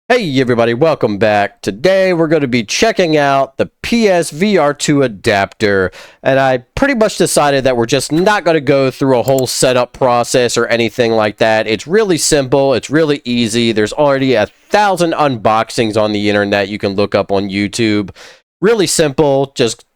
Hey everybody, welcome back. Today we're going to be checking out the PSVR2 Adapter, and I pretty much decided that we're just not going to go through a whole setup process or anything like that. It's really simple, it's really easy. There's already 1,000 unboxings on the internet you can look up on YouTube. Really simple, just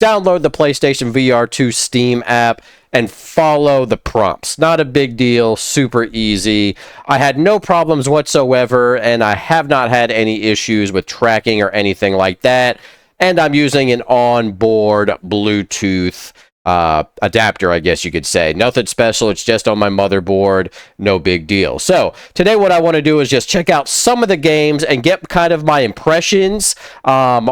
download the PlayStation VR2 Steam App and follow the prompts. Not a big deal, super easy. I had no problems whatsoever, and I have not had any issues with tracking or anything like that. And I'm using an onboard Bluetooth adapter, I guess you could say. Nothing special, it's just on my motherboard, no big deal. So today what I want to do is just check out some of the games and get kind of my impressions on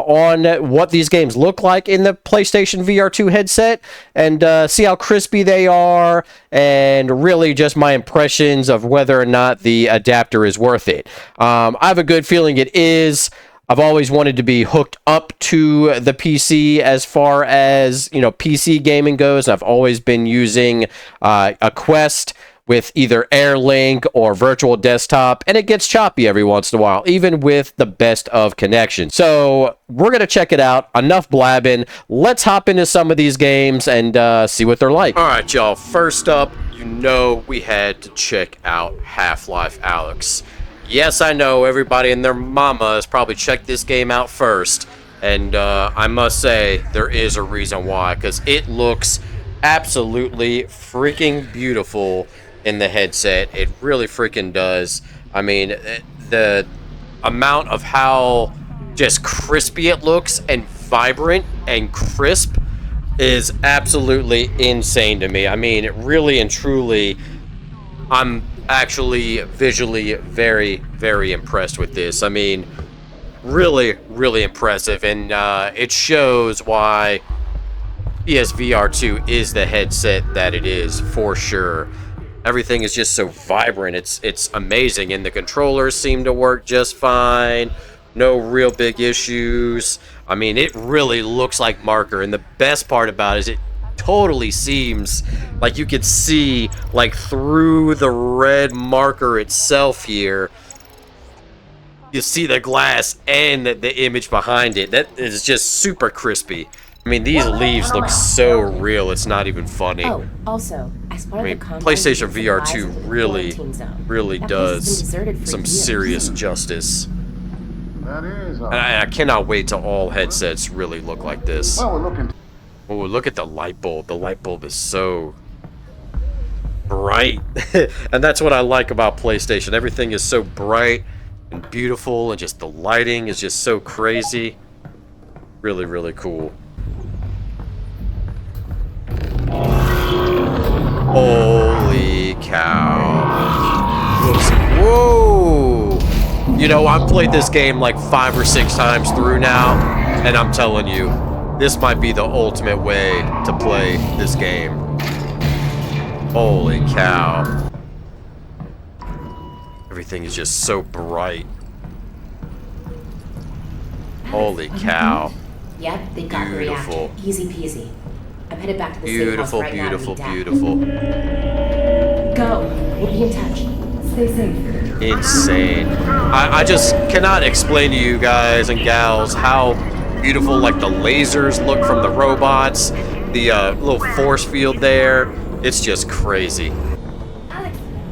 what these games look like in the PlayStation VR2 headset, and see how crispy they are, and really just my impressions of whether or not the adapter is worth it. I have a good feeling it is. I've always wanted to be hooked up to the PC as far as, you know, PC gaming goes. I've always been using a Quest with either AirLink or virtual desktop, and it gets choppy every once in a while, even with the best of connection. So we're going to check it out. Enough blabbing. Let's hop into some of these games and see what they're like. All right, y'all. First up, you know we had to check out Half-Life Alyx. Yes, I know everybody and their mama has probably checked this game out first, and I must say there is a reason why, because it looks absolutely freaking beautiful in the headset. It really freaking does. I mean, the amount of how just crispy it looks and vibrant and crisp is absolutely insane to me. I mean, really and truly, I'm actually visually very impressed with this. I mean, really impressive, and it shows why PSVR2 is the headset that it is, for sure. Everything is just so vibrant. It's amazing, and the controllers seem to work just fine. No real big issues. I mean, it really looks like marker, and the best part about it is it totally seems like you could see like through the red marker itself here. You see the glass and the image behind it. That is just super crispy. I mean, these leaves look so real, it's not even funny. Oh, also, as part I mean, of the PlayStation VR2 really does some serious justice. And I cannot wait till all headsets really look like this. Oh, look at the light bulb. The light bulb is so bright. And that's what I like about PlayStation. Everything is so bright and beautiful, and just the lighting is just so crazy. Really cool. Holy cow. Looks, whoa! You know, I've played this game like 5 or 6 times through now, and I'm telling you, this might be the ultimate way to play this game. Holy cow. Everything is just so bright. Holy cow. Yep, they got the reactor. Easy peasy. I'm headed back to the safe house right now. Beautiful. Go. We'll be in touch. Stay safe. Insane. I just cannot explain to you guys and gals how beautiful like the lasers look from the robots, the little force field there. It's just crazy.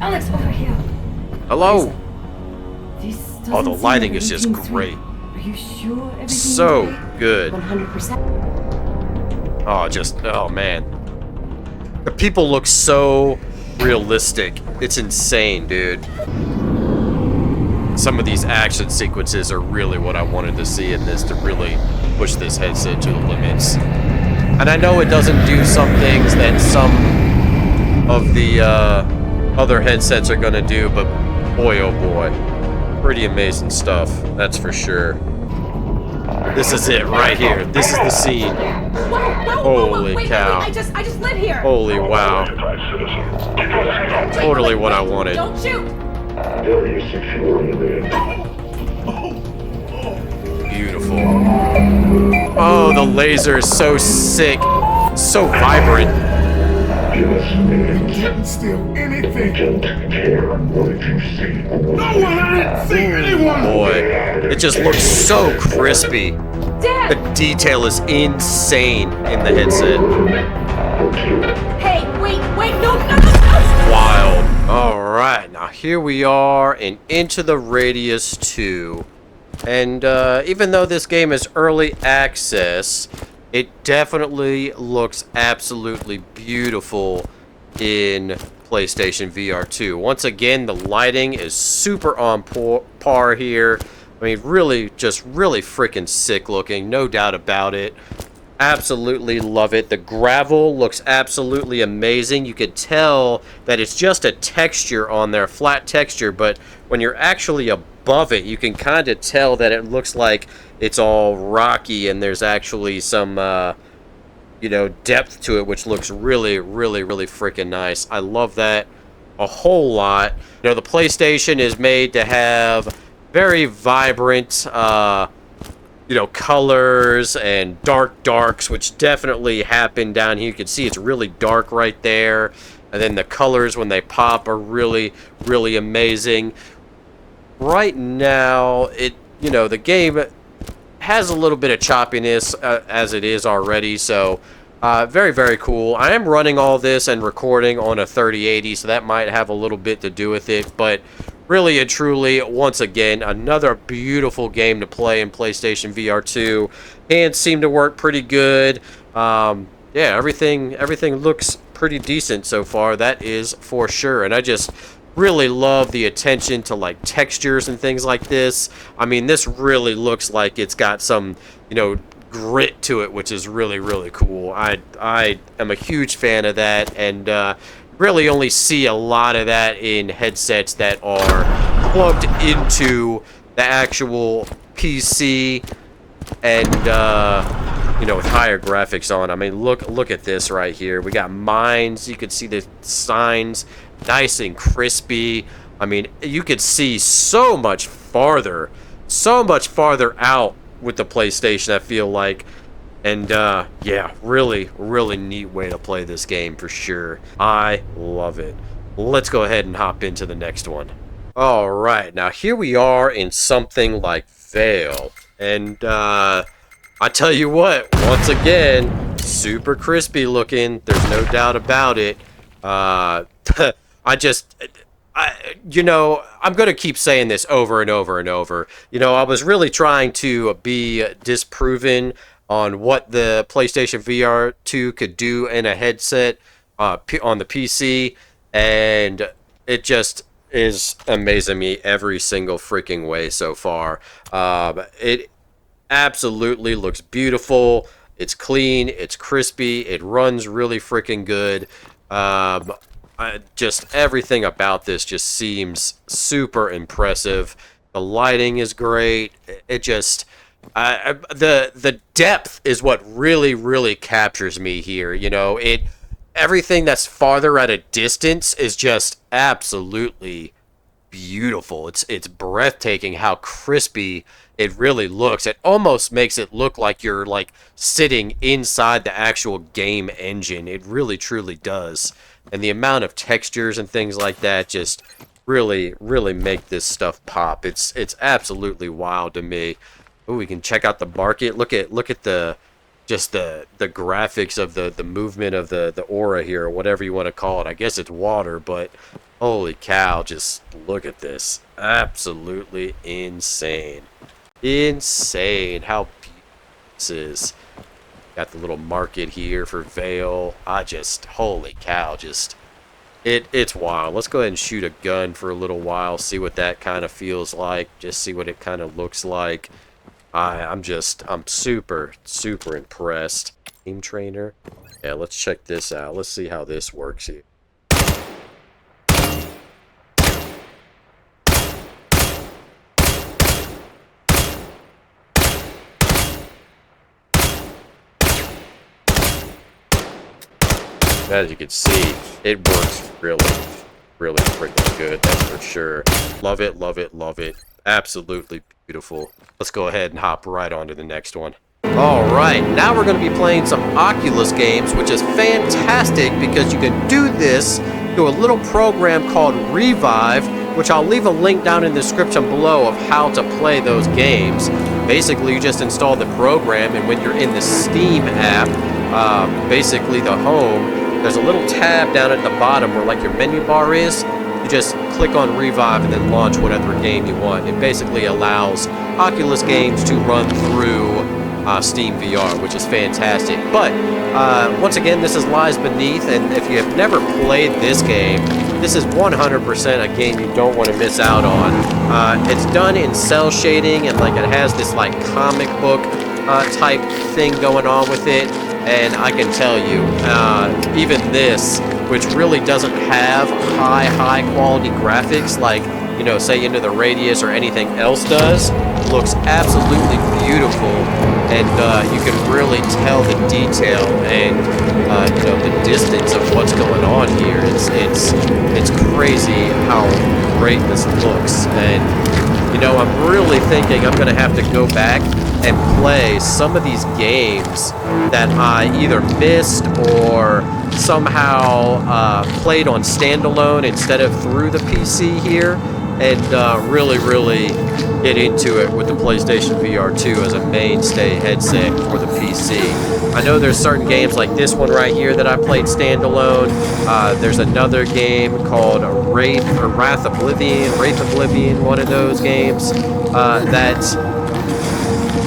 Alyx, over here. Hello. Oh, the lighting is just great. Are you sure everything So good. 100%. Oh man. The people look so realistic. It's insane, dude. Some of these action sequences are really what I wanted to see in this, to really push this headset to the limits. And I know it doesn't do some things that some of the other headsets are gonna do, but boy oh boy, pretty amazing stuff, that's for sure. This is it right here. This is the scene. Holy cow. I just live here. Holy wow. Totally what I wanted. Don't shoot. Beautiful. Oh, the laser is so sick, so vibrant. You didn't steal anything. No one, I didn't see anyone. Boy, it just looks so crispy. Dad! The detail is insane in the headset. Hey, wait, no! Wild. Alright, now here we are in Into the Radius 2. And even though this game is early access, it definitely looks absolutely beautiful in PlayStation VR2. Once again, the lighting is super on par here. I mean, really freaking sick looking, no doubt about it. Absolutely love it. The gravel looks absolutely amazing. You could tell that it's just a texture on there, flat texture, but when you're actually above it, you can kind of tell that it looks like it's all rocky and there's actually some, you know, depth to it, which looks really freaking nice. I love that a whole lot. You know, the PlayStation is made to have very vibrant, you know, colors and darks, which definitely happen down here. You can see it's really dark right there. And then the colors, when they pop, are really amazing. Right now, you know, the game has a little bit of choppiness as it is already. So, very cool. I am running all this and recording on a 3080, so that might have a little bit to do with it. But really and truly, once again, another beautiful game to play in PlayStation VR2. Hands seem to work pretty good. Yeah, everything looks pretty decent so far, that is for sure. And I just really love the attention to like textures and things like this. I mean, this really looks like it's got some, you know, grit to it, which is really cool. I am a huge fan of that, and really only see a lot of that in headsets that are plugged into the actual PC and you know, with higher graphics on. I mean, look at this right here. We got mines. You can see the signs, nice and crispy. I mean, you could see so much farther out with the PlayStation, I feel like. And yeah, really neat way to play this game for sure. I love it. Let's go ahead and hop into the next one. All right, now here we are in something like VAIL, and I tell you what, once again, super crispy looking. There's no doubt about it. You know, I'm going to keep saying this over and over and over. You know, I was really trying to be disproven on what the PlayStation VR2 could do in a headset on the PC, and it just is amazing me every single freaking way so far. It absolutely looks beautiful. It's clean, it's crispy, it runs really freaking good. Just everything about this just seems super impressive. The lighting is great. It just the depth is what really captures me here. You know, everything that's farther at a distance is just absolutely beautiful. It's breathtaking how crispy it really looks. It almost makes it look like you're like sitting inside the actual game engine. It really truly does. And the amount of textures and things like that just really make this stuff pop. It's absolutely wild to me. Oh, we can check out the market. Look at the graphics of the movement of the aura here, or whatever you want to call it. I guess it's water, but holy cow, just look at this. Absolutely insane. Insane how beautiful this is. Got the little market here for VAIL. Holy cow, it's wild. Let's go ahead and shoot a gun for a little while, see what that kind of feels like, just see what it kind of looks like. I'm super impressed. Team trainer. Yeah, let's check this out. Let's see how this works here. As you can see, it works really freaking good, that's for sure. Love it. Absolutely beautiful. Let's go ahead and hop right on to the next one. Alright, now we're going to be playing some Oculus games, which is fantastic because you can do this through a little program called Revive, which I'll leave a link down in the description below of how to play those games. Basically, you just install the program, and when you're in the Steam app, basically the home, there's a little tab down at the bottom where like your menu bar is. You just click on Revive and then launch whatever game you want. It basically allows Oculus games to run through Steam VR, which is fantastic. But once again, this is Lies Beneath, and if you have never played this game, this is 100% a game you don't want to miss out on. It's done in cell shading, and like it has this like comic book type thing going on with it. And I can tell you, even this, which really doesn't have high quality graphics like, you know, say Into the Radius or anything else does, looks absolutely beautiful, and you can really tell the detail and you know, the distance of what's going on here. It's crazy how great this looks, and you know, I'm really thinking I'm gonna have to go back and play some of these games that I either missed or somehow played on standalone instead of through the PC here, and really get into it with the PlayStation VR2 as a mainstay headset for the PC. I know there's certain games like this one right here that I played standalone. There's another game called Wraith Oblivion, one of those games that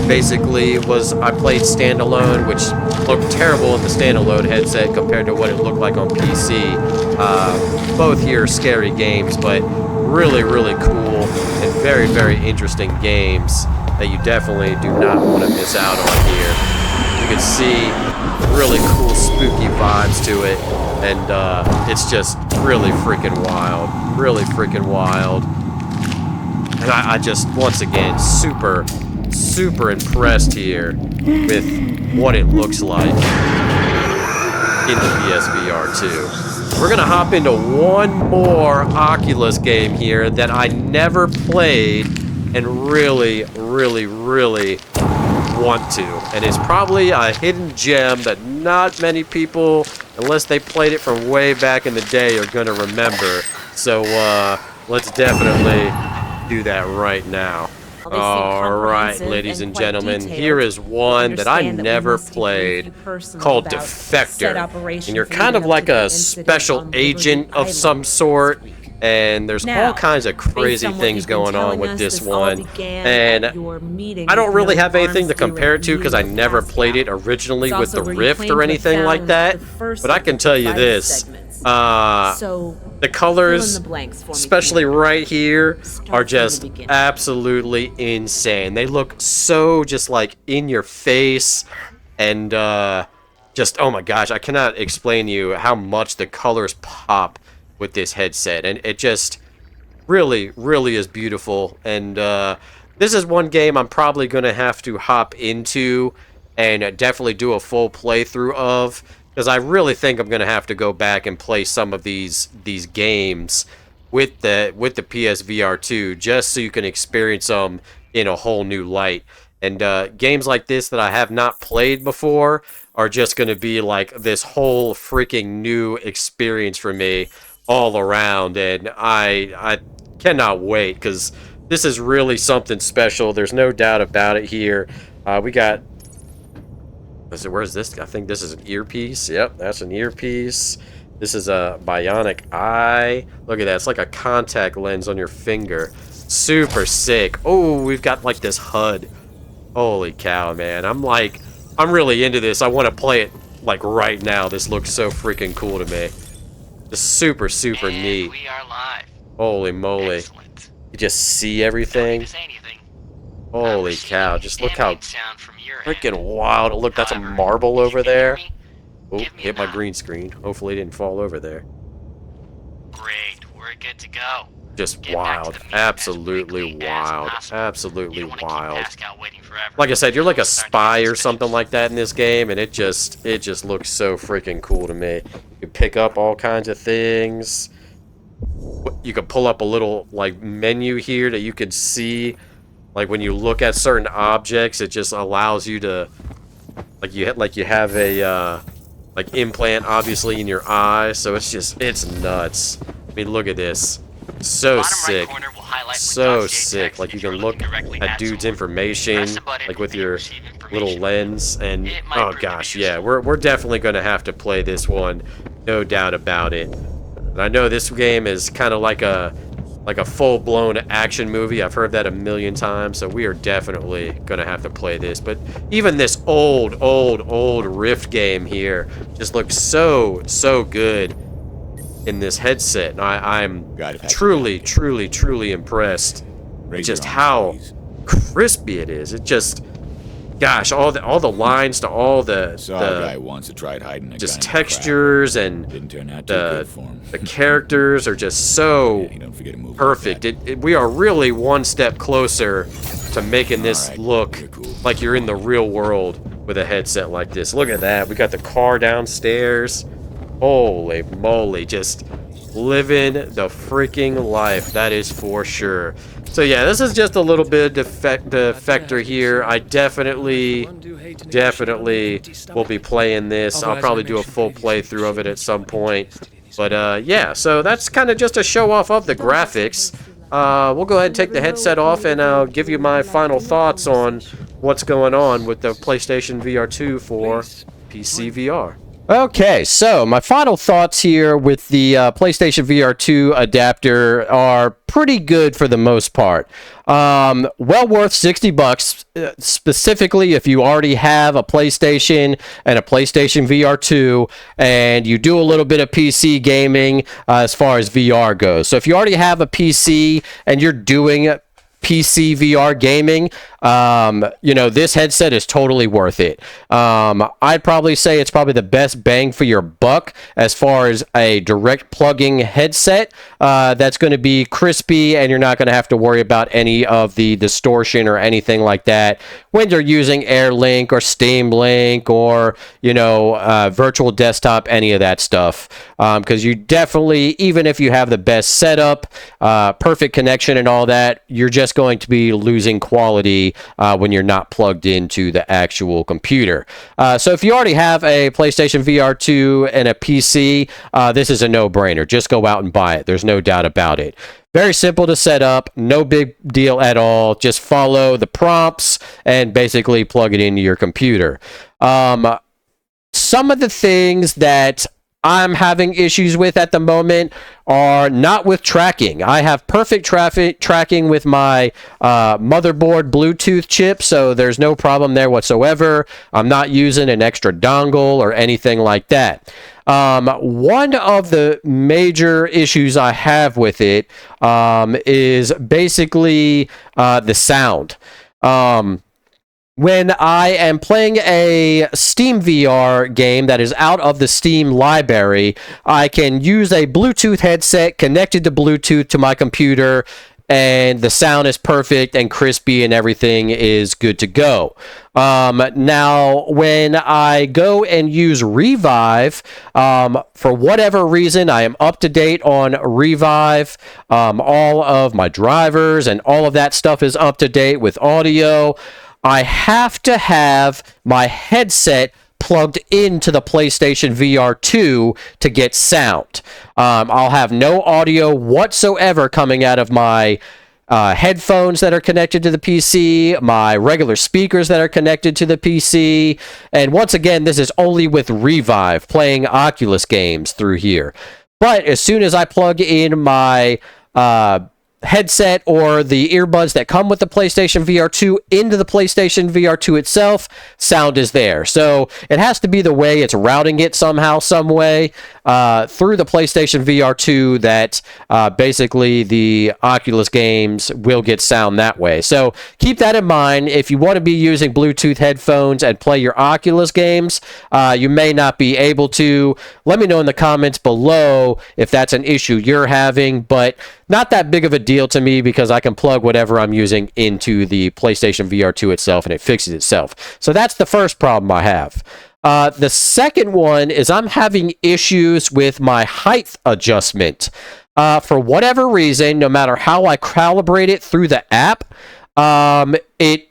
basically I played standalone, which looked terrible in the standalone headset compared to what it looked like on PC. Both here are scary games, but really cool and very interesting games that you definitely do not want to miss out on here. You can see really cool spooky vibes to it, and it's just really freaking wild. And I just, once again, super impressed here with what it looks like in the PSVR2. We're gonna hop into one more Oculus game here that I never played and really want to, and it's probably a hidden gem that not many people, unless they played it from way back in the day, are gonna remember. So let's definitely do that right now. Alright, ladies and gentlemen, here is one that I never played called Defector. And you're kind of like a special agent of some sort, and there's all kinds of crazy things going on with this one. And I don't really have anything to compare it to because I never played it originally with the Rift or anything like that. But I can tell you this. The colors, especially right here, are just absolutely insane. They look so just like in your face, and just, oh my gosh, I cannot explain to you how much the colors pop with this headset, and it just really is beautiful. And this is one game I'm probably gonna have to hop into and definitely do a full playthrough of, because I really think I'm gonna have to go back and play some of these games with the PSVR2 just so you can experience them in a whole new light. And games like this that I have not played before are just gonna be like this whole freaking new experience for me all around, and I cannot wait, because this is really something special. There's no doubt about it here. We got, where's this? I think this is an earpiece. Yep, that's an earpiece. This is a bionic eye. Look at that. It's like a contact lens on your finger. Super sick. Oh, we've got like this HUD. Holy cow, man. I'm really into this. I want to play it like right now. This looks so freaking cool to me. Just super neat. We are live. Holy moly. Excellent. You just see everything. Holy cow. Just look how freaking wild. Look, that's a marble over there. Oh, hit my green screen. Hopefully it didn't fall over there. Great, we're good to go. Just wild. Absolutely wild. Absolutely wild. Like I said, you're like a spy or something like that in this game, and it just looks so freaking cool to me. You can pick up all kinds of things. You can pull up a little like menu here that you can see. Like when you look at certain objects, it just allows you to like you have a like implant obviously in your eye, so it's nuts. I mean, look at this. So sick. So sick. Like you can look at dude's information like with your little lens, and oh gosh, yeah, we're definitely gonna have to play this one, no doubt about it. And I know this game is kind of like a full-blown action movie. I've heard that a million times, so we are definitely gonna have to play this. But even this old Rift game here just looks so good in this headset, and I'm truly impressed with just how crispy it is. It just, gosh, all the lines to all the guy once that tried hiding just textures and the characters are just so perfect. We are really one step closer to making this look like you're in the real world with a headset like this. Look at that. We got the car downstairs. Holy moly, just living the freaking life, that is for sure. So yeah, this is just a little bit of Defector here. I definitely will be playing this. I'll probably do a full playthrough of it at some point. But yeah, so that's kind of just a show off of the graphics. We'll go ahead and take the headset off, and I'll give you my final thoughts on what's going on with the PlayStation VR2 for PCVR. Okay, so my final thoughts here with the PlayStation VR2 adapter are pretty good for the most part. Well worth $60, specifically if you already have a PlayStation and a PlayStation VR2, and you do a little bit of PC gaming as far as VR goes. So if you already have a PC and you're doing PCVR gaming, you know, this headset is totally worth it. I'd probably say it's probably the best bang for your buck as far as a direct plugging headset that's going to be crispy, and you're not going to have to worry about any of the distortion or anything like that when you're using AirLink or Steam Link or, you know, virtual desktop, any of that stuff. Because you definitely, even if you have the best setup, perfect connection and all that, you're just going to be losing quality when you're not plugged into the actual computer. So if you already have a PlayStation VR2 and a PC, this is a no-brainer. Just go out and buy it. There's no doubt about it. Very simple to set up, no big deal at all. Just follow the prompts and basically plug it into your computer. Some of the things that I'm having issues with at the moment are not with tracking. I have perfect tracking with my motherboard Bluetooth chip, so there's no problem there whatsoever. I'm not using an extra dongle or anything like that. One of the major issues I have with it is basically the sound. When I am playing a Steam VR game that is out of the Steam library, I can use a Bluetooth headset connected to Bluetooth to my computer, and the sound is perfect and crispy and everything is good to go. Now, when I go and use Revive, for whatever reason, I am up to date on Revive. All of my drivers and all of that stuff is up to date with audio. I have to have my headset plugged into the PlayStation VR2 to get sound. I'll have no audio whatsoever coming out of my headphones that are connected to the PC, my regular speakers that are connected to the PC, and once again, this is only with Revive, playing Oculus games through here. But as soon as I plug in my headset or the earbuds that come with the PlayStation VR2 into the PlayStation VR2 itself, sound is there. So it has to be the way it's routing it somehow, some way through the PlayStation VR2 that basically the Oculus games will get sound that way. So keep that in mind. If you want to be using Bluetooth headphones and play your Oculus games, you may not be able to. Let me know in the comments below if that's an issue you're having, but not that big of a deal to me because I can plug whatever I'm using into the PlayStation VR2 itself and it fixes itself. So that's the first problem I have. The second one is I'm having issues with my height adjustment. For whatever reason, no matter how I calibrate it through the app, it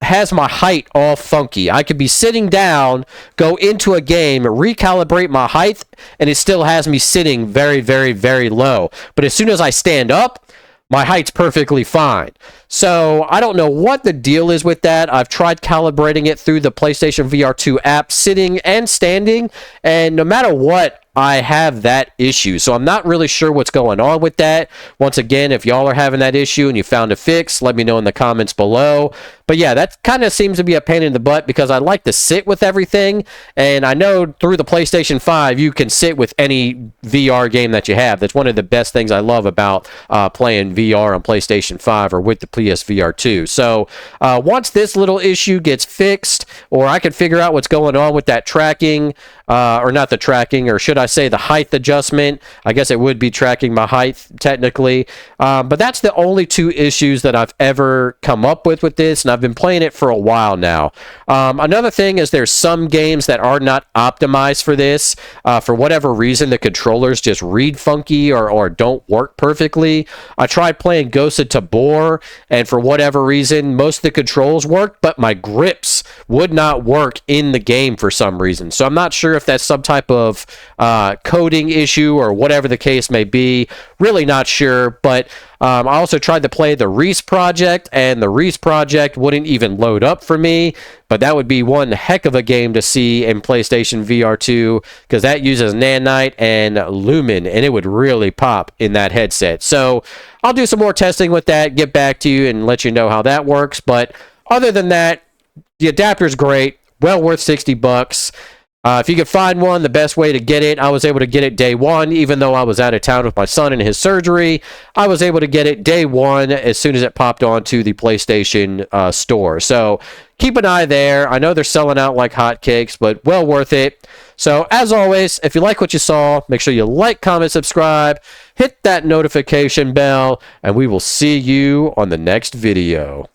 has my height all funky. I could be sitting down, go into a game, recalibrate my height, and it still has me sitting very, very, very low. But as soon as I stand up, my height's perfectly fine. So I don't know what the deal is with that. I've tried calibrating it through the PlayStation VR2 app, sitting and standing, and no matter what, I have that issue. So I'm not really sure what's going on with that. Once again, if y'all are having that issue and you found a fix, let me know in the comments below. But yeah, that kind of seems to be a pain in the butt because I like to sit with everything. And I know through the PlayStation 5, you can sit with any VR game that you have. That's one of the best things I love about playing VR on PlayStation 5 or with the PSVR2. So once this little issue gets fixed, or I can figure out what's going on with that tracking, or not the tracking, or should I say the height adjustment. I guess it would be tracking my height technically. But that's the only two issues that I've ever come up with this, and I've been playing it for a while now. Another thing is there's some games that are not optimized for this. For whatever reason, the controllers just read funky or don't work perfectly. I tried playing Ghost of Tabor, and for whatever reason, most of the controls worked, but my grips would not work in the game for some reason. So I'm not sure if that's some type of coding issue or whatever the case may be. Really not sure, but I also tried to play the Reese Project, and the Reese Project wouldn't even load up for me, but that would be one heck of a game to see in PlayStation VR2 because that uses Nanite and Lumen, and it would really pop in that headset. So I'll do some more testing with that, get back to you, and let you know how that works. But other than that, the adapter's great, well worth $60. If you can find one, the best way to get it, I was able to get it day one, even though I was out of town with my son and his surgery. I was able to get it day one as soon as it popped onto the PlayStation store. So keep an eye there. I know they're selling out like hotcakes, but well worth it. So as always, if you like what you saw, make sure you like, comment, subscribe, hit that notification bell, and we will see you on the next video.